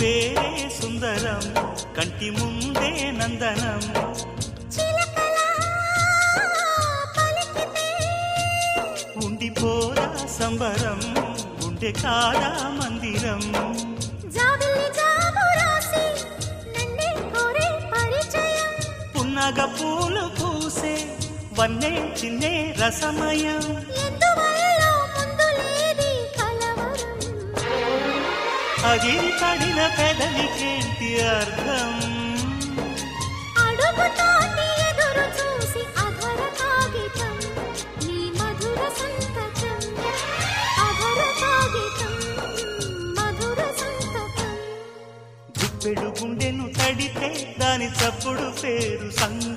పేరే సుందరం కంటి ముందే నందనం ఉండిపోరా సంబరం ఉండే కాదా మందిరం పున్నగ పూలు పూసే వన్నే చిన్నే రసమయం అగిరి పడిన పెదలికేంటి అర్థం అడుగుతోంది ఎదురు చూసి అధర కాగితం నీ మధుర సంతకం అధర కాగితం మధుర సంతకం గుప్పెడు గుండెను తడితే దాని చప్పుడు పేరు సంగ